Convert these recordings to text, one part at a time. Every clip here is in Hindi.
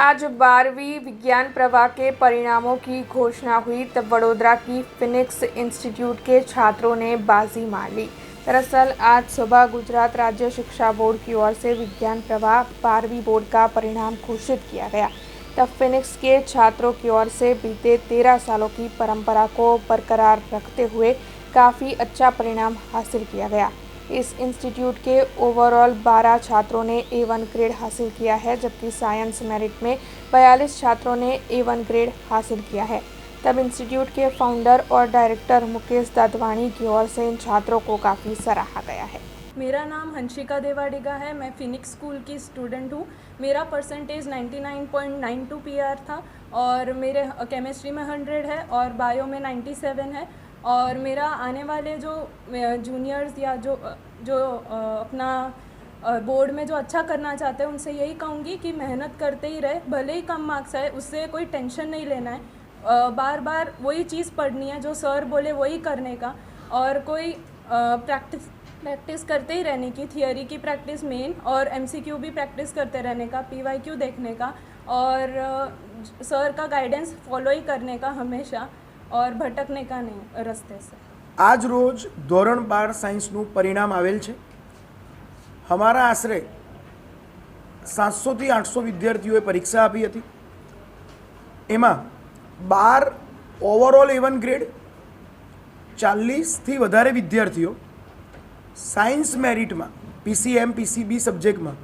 आज 12वीं विज्ञान प्रवाह के परिणामों की घोषणा हुई तब वडोदरा की फिनिक्स इंस्टीट्यूट के छात्रों ने बाजी मार ली। दरअसल आज सुबह गुजरात राज्य शिक्षा बोर्ड की ओर से विज्ञान प्रवाह 12वीं बोर्ड का परिणाम घोषित किया गया। तब फिनिक्स के छात्रों की ओर से बीते 13 सालों की परंपरा को बरकरार रखते हुए काफ़ी अच्छा परिणाम हासिल किया गया। इस इंस्टीट्यूट के ओवरऑल 12 छात्रों ने A1 ग्रेड हासिल किया है, जबकि साइंस मेरिट में 42 छात्रों ने A1 ग्रेड हासिल किया है। तब इंस्टीट्यूट के फाउंडर और डायरेक्टर मुकेश दादवानी की ओर से इन छात्रों को काफ़ी सराहा गया है। मेरा नाम हंसिका देवाडिगा है। मैं फिनिक्स स्कूल की स्टूडेंट हूँ। मेरा परसेंटेज 99.92 PR था और मेरे केमिस्ट्री में 100 है और बायो में 97 है। और मेरा आने वाले जो जूनियर्स या जो अपना बोर्ड में जो अच्छा करना चाहते हैं उनसे यही कहूँगी कि मेहनत करते ही रहे, भले ही कम मार्क्स आए उससे कोई टेंशन नहीं लेना है। बार बार वही चीज़ पढ़नी है, जो सर बोले वही करने का, और कोई प्रैक्टिस करते ही रहने की, थियोरी की प्रैक्टिस मेन और MCQ भी प्रैक्टिस करते रहने का, PYQ देखने का और सर का गाइडेंस फॉलो ही करने का हमेशा, और भटकने का नहीं रस्ते से। आज रोज ધોરણ 12 સાયન્સનું પરિણામ આવેલ છે। અમારા આશરે 700 થી 800 વિદ્યાર્થીઓએ પરીક્ષા આપી હતી। એમાં 12 ઓવરઓલ A1 ગ્રેડ, 40 થી વધારે વિદ્યાર્થીઓ સાયન્સ મેરિટમાં PCM PCB સબ્જેક્ટમાં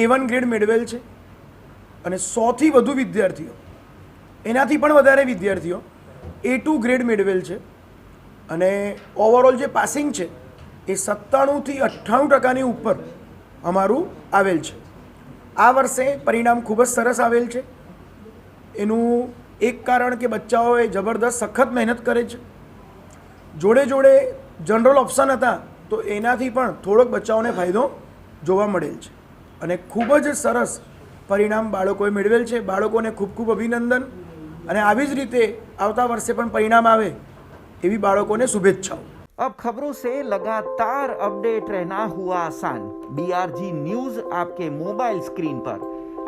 A1 ગ્રેડ મેળવેલ છે અને 100 થી વધુ વિદ્યાર્થીઓ, એનાથી પણ વધારે વિદ્યાર્થીઓ A2 ગ્રેડ મેળવેલ છે અને ઓવરઓલ જે પાસિંગ છે એ 97 થી 98% ઉપર અમારું આવેલ છે। આ વર્ષે પરિણામ ખૂબ જ સરસ આવેલ છે। એનું એક કારણ કે બચ્ચાઓએ જબરદસ્ત સખત મહેનત કરે છે। જોડે જોડે જનરલ ઓપ્શન હતા તો એનાથી પણ થોડોક બચ્ચાઓને ફાયદો જોવા મળેલ છે અને ખૂબ જ સરસ પરિણામ બાળકોએ મેળવેલ છે। બાળકોને ખૂબ ખૂબ અભિનંદન અને આવી જ રીતે આવતા વર્ષે પણ પરિણામ આવે એવી બાળકોને શુભેચ્છાઓ। अब खबरों से लगातार अपडेट रहना हुआ आसान। BRG न्यूज आपके मोबाइल स्क्रीन पर।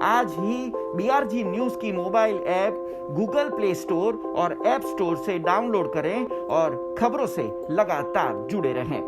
आज ही BRG न्यूज की mobile app Google play store और ऐप स्टोर से डाउनलोड करें और खबरों से लगातार जुड़े रहें।